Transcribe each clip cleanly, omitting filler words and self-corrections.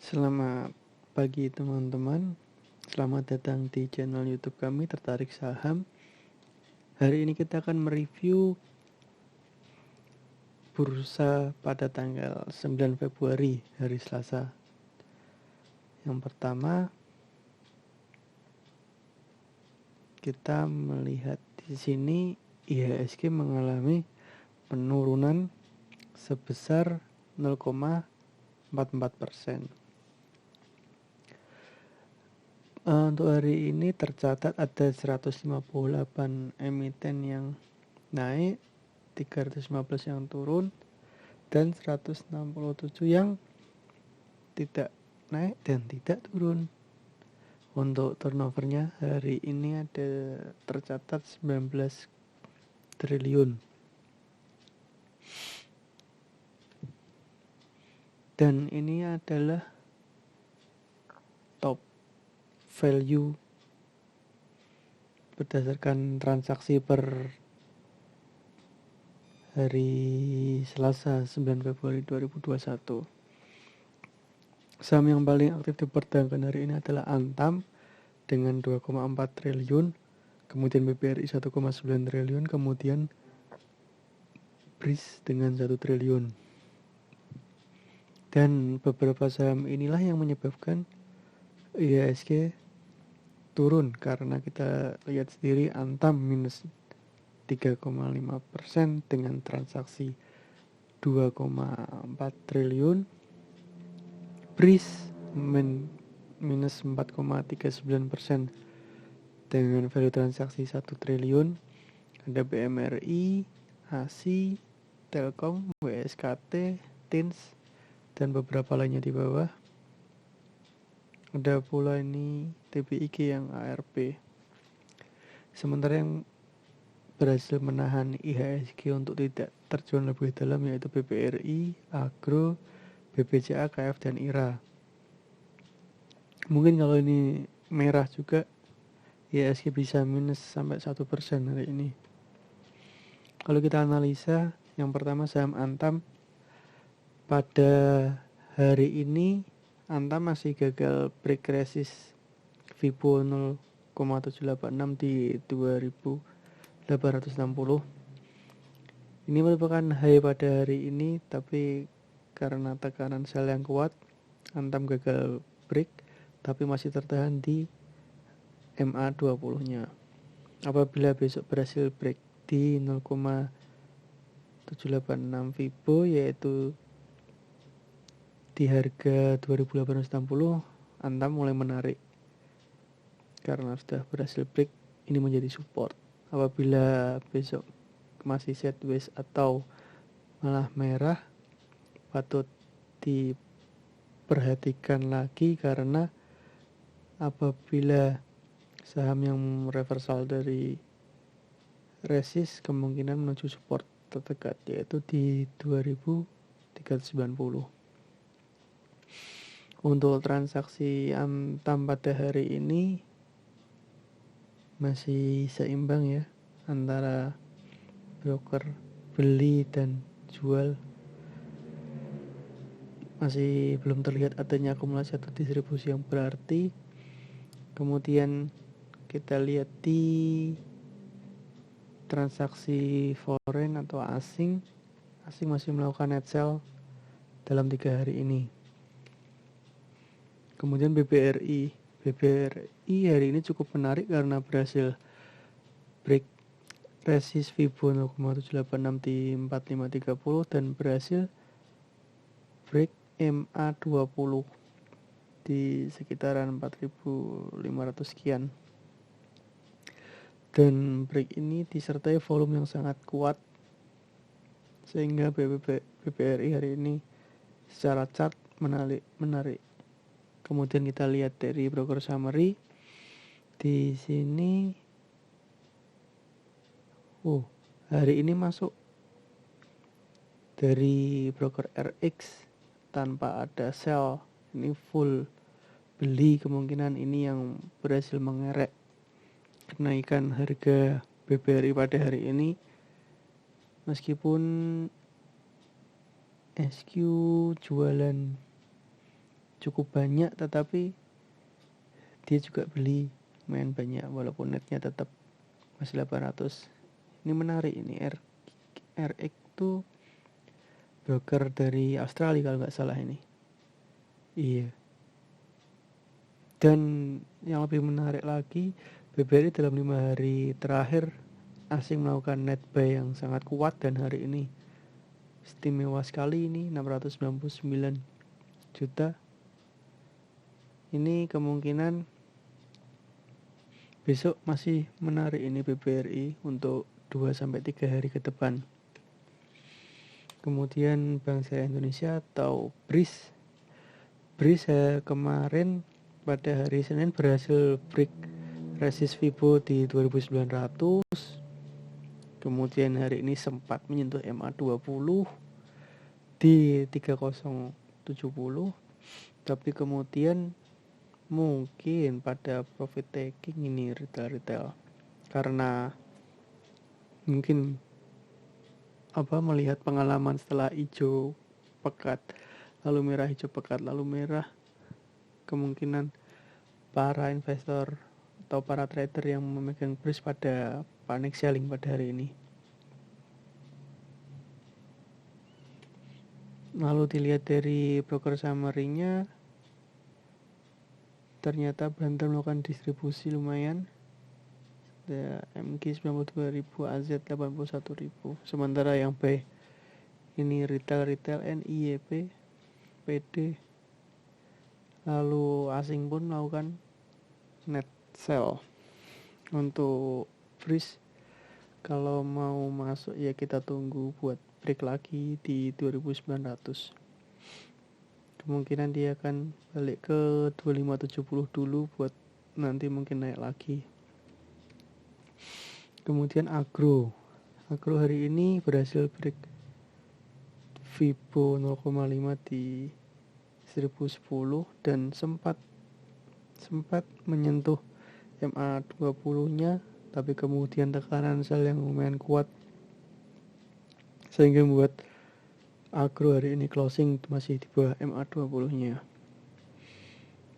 Selamat pagi teman-teman. Selamat datang di channel YouTube kami Tertarik Saham. Hari ini kita akan mereview bursa pada tanggal 9 Februari hari Selasa. Yang pertama, kita melihat di sini IHSG mengalami penurunan sebesar 0,44%. Untuk hari ini tercatat ada 158 emiten yang naik, 315 yang turun, dan 167 yang tidak naik dan tidak turun. Untuk turnovernya hari ini ada tercatat 19 triliun. Dan ini adalah top value berdasarkan transaksi per hari Selasa 9 Februari 2021. Saham yang paling aktif diperdagangkan hari ini adalah Antam dengan 2,4 triliun, kemudian BBRI 1,9 triliun, kemudian BRIS dengan 1 triliun. Dan beberapa saham inilah yang menyebabkan IHSG turun, karena kita lihat sendiri Antam minus 3,5% dengan transaksi 2,4 triliun, BRIS minus 4,39% dengan value transaksi 1 triliun. Ada BMRI, ASI, Telkom, WSKT, TINS, dan beberapa lainnya di bawah. Ada pula ini TBIG yang ARP. Sementara yang berhasil menahan IHSG untuk tidak terjun lebih dalam yaitu BBRI, Agro, BBCA, KF, dan IRA. Mungkin kalau ini merah juga, IHSG bisa minus sampai 1% hari ini. Kalau kita analisa, yang pertama saham Antam. Pada hari ini Antam masih gagal break resist Fibo 0,786 di 2860. Ini merupakan high pada hari ini, tapi karena tekanan sell yang kuat, Antam gagal break, tapi masih tertahan di MA20-nya. Apabila besok berhasil break di 0,786 Fibo, yaitu di harga 2860, Antam mulai menarik karena sudah berhasil break. Ini menjadi support. Apabila besok masih sideways atau malah merah, patut diperhatikan lagi, karena apabila saham yang reversal dari resist, kemungkinan menuju support terdekat yaitu di 2390. Untuk transaksi Antam pada hari ini masih seimbang ya, antara broker beli dan jual. Masih belum terlihat adanya akumulasi atau distribusi yang berarti. Kemudian kita lihat di transaksi foreign atau asing masih melakukan net sell dalam 3 hari ini. Kemudian BBRI hari ini cukup menarik karena berhasil break resist Fibo 0,786 di 4530 dan berhasil break MA20 di sekitaran 4500 sekian. Dan break ini disertai volume yang sangat kuat, sehingga BBRI hari ini secara chart menarik. Kemudian kita lihat dari broker summary. Di sini hari ini masuk dari broker RX tanpa ada sell. Ini full beli, kemungkinan ini yang berhasil mengerek kenaikan harga BBRI pada hari ini. Meskipun SQ jualan cukup banyak, tetapi dia juga beli main banyak walaupun netnya tetap masih 800. Ini menarik ini. RX tuh broker dari Australia kalau nggak salah ini. Iya. Dan yang lebih menarik lagi, BBRI dalam 5 hari terakhir asing melakukan net buy yang sangat kuat, dan hari ini istimewa sekali ini 699 juta. Ini kemungkinan besok masih menarik ini BBRI untuk 2-3 hari ke depan. Kemudian Bank Syariah Indonesia atau BRIS kemarin pada hari Senin berhasil break resist Fibo di 2900. Kemudian hari ini sempat menyentuh MA20 di 3070, tapi kemudian mungkin pada profit taking ini retail karena mungkin melihat pengalaman setelah hijau pekat lalu merah, hijau pekat lalu merah, kemungkinan para investor atau para trader yang memegang BRIS pada panic selling pada hari ini. Lalu dilihat dari broker summary-nya, ternyata Banten melakukan distribusi lumayan. MG 92.000, AZ 81.000. Sementara yang buy ini retail NIEP, PD. Lalu asing pun melakukan net sell. Untuk BRIS kalau mau masuk ya kita tunggu buat break lagi di 2900. Kemungkinan dia akan balik ke 2570 dulu buat nanti mungkin naik lagi. Kemudian agro hari ini berhasil break Fibo 0,5 di 1010 dan sempat menyentuh MA20-nya, tapi kemudian tekanan sell yang lumayan kuat sehingga membuat agro hari ini closing masih di bawah MA20-nya.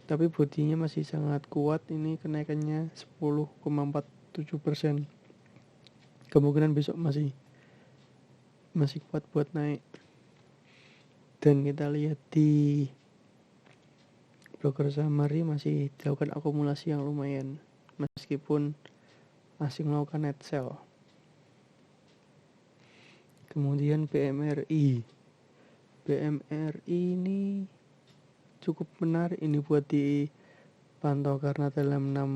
Tapi bodinya masih sangat kuat, ini kenaikannya 10,47%. Kemungkinan besok masih kuat buat naik. Dan kita lihat di broker summary masih dilakukan akumulasi yang lumayan meskipun masih melakukan net sell. Kemudian BMRI ini cukup menarik ini buat dipantau karena dalam 7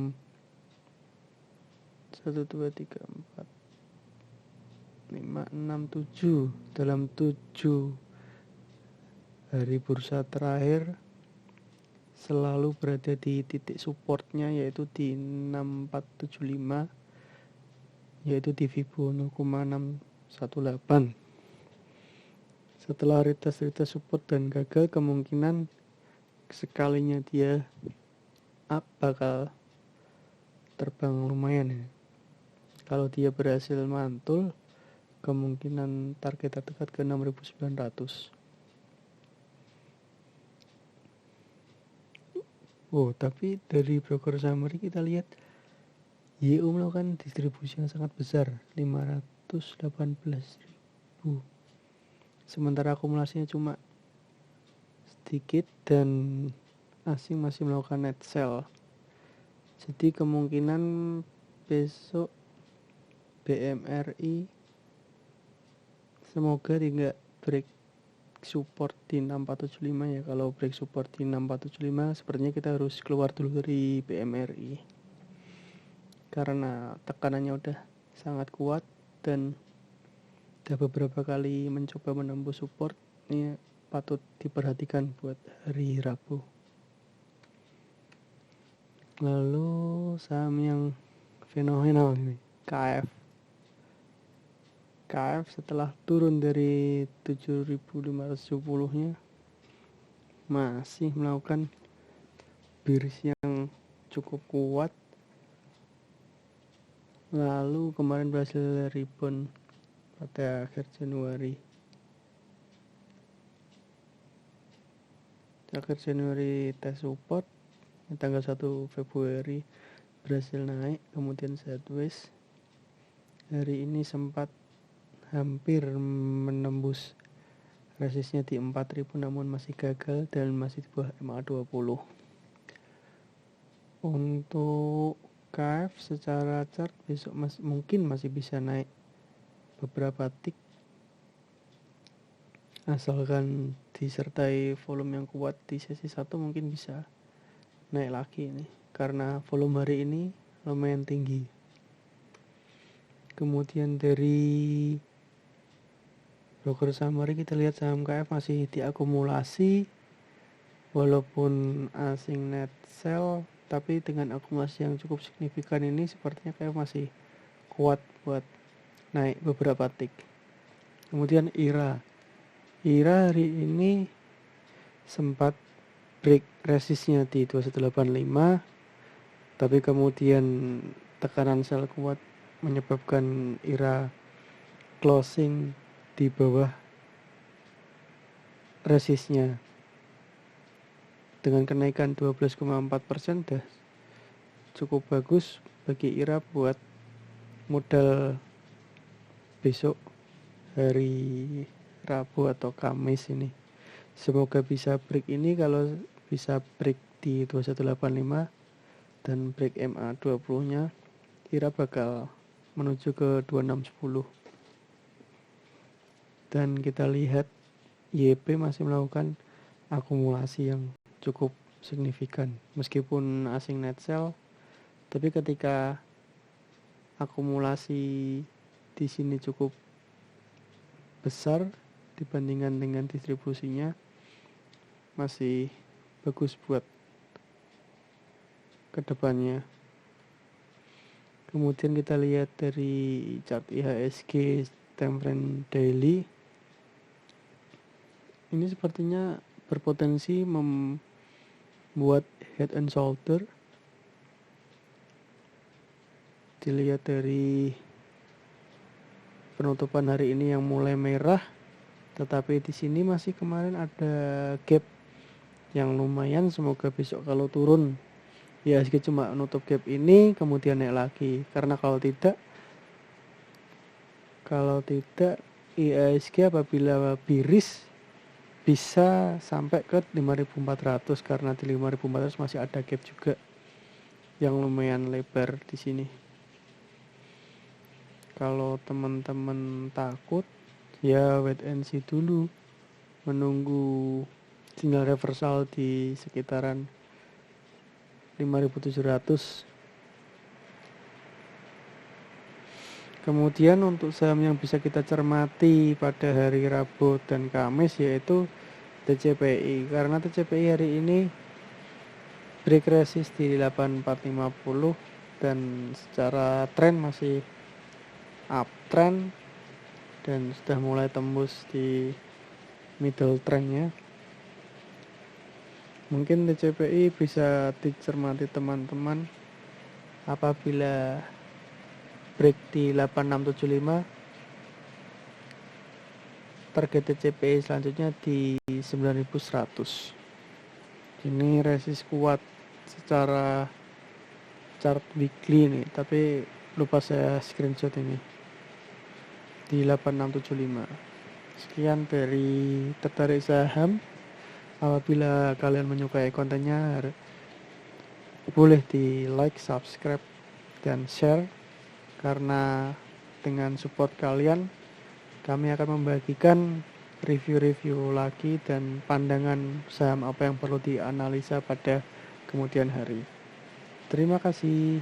hari bursa terakhir selalu berada di titik supportnya, yaitu di 6475, yaitu di Fibo 0,618. Setelah retest support dan gagal, kemungkinan sekalinya dia up bakal terbang lumayan ya. Kalau dia berhasil mantul, kemungkinan target terdekat ke 6.900. Tapi dari broker summary kita lihat YU melakukan distribusi yang sangat besar, 518.000. Sementara akumulasinya cuma sedikit dan asing masih melakukan net sell. Jadi kemungkinan besok BMRI semoga tidak break support di 6475 ya. Kalau break support di 6475 sepertinya kita harus keluar dulu dari BMRI karena tekanannya udah sangat kuat dan udah beberapa kali mencoba menembus support. Ini patut diperhatikan buat hari Rabu. Lalu saham yang fenomenal ini, KF setelah turun dari 7.570-nya masih melakukan bearish yang cukup kuat. Lalu kemarin berhasil rebound pada akhir Januari. akhir Januari tes support, tanggal 1 Februari berhasil naik, kemudian sideways. Hari ini sempat hampir menembus resistnya di 4000 namun masih gagal dan masih di bawah MA20. Untuk KF secara chart besok mungkin masih bisa naik beberapa tick, asalkan disertai volume yang kuat di sesi 1 mungkin bisa naik lagi ini, karena volume hari ini lumayan tinggi. Kemudian dari broker summary kita lihat saham KF masih diakumulasi, walaupun asing net sell, tapi dengan akumulasi yang cukup signifikan ini sepertinya KF masih kuat buat naik beberapa tick. Kemudian IRA hari ini sempat break resistnya di 2185, tapi kemudian tekanan sell kuat menyebabkan IRA closing di bawah resistnya dengan kenaikan 12,4%. dah cukup bagus bagi IRA buat modal besok hari Rabu atau Kamis ini. Semoga bisa break ini. Kalau bisa break di 2185 dan break MA20 nya, IRA bakal menuju ke 2610. Dan kita lihat YP masih melakukan akumulasi yang cukup signifikan. Meskipun asing net sell, tapi ketika akumulasi di sini cukup besar dibandingkan dengan distribusinya, masih bagus buat kedepannya. Kemudian kita lihat dari chart IHSG time frame daily, ini sepertinya berpotensi membuat head and shoulder. Dilihat dari penutupan hari ini yang mulai merah, tetapi di sini masih kemarin ada gap yang lumayan. Semoga besok kalau turun IHSG cuma nutup gap ini kemudian naik lagi, karena kalau tidak IHSG apabila bearish bisa sampai ke 5400, karena di 5400 masih ada gap juga yang lumayan lebar di sini. Kalau teman-teman takut, ya wait and see dulu, menunggu sinyal reversal di sekitaran 5700. Kemudian untuk saham yang bisa kita cermati pada hari Rabu dan Kamis yaitu TCPI, karena TCPI hari ini break resist di 8450 dan secara tren masih uptrend dan sudah mulai tembus di middle trendnya. Mungkin TCPI bisa dicermati teman-teman apabila break di 8675, target TCPI selanjutnya di 9100. Ini resist kuat secara chart weekly nih, tapi lupa saya screenshot ini di 8675. Sekian dari Tertarik Saham. Apabila kalian menyukai kontennya, boleh di like, subscribe, dan share, karena dengan support kalian kami akan membagikan review-review lagi dan pandangan saham apa yang perlu dianalisa pada kemudian hari. Terima kasih.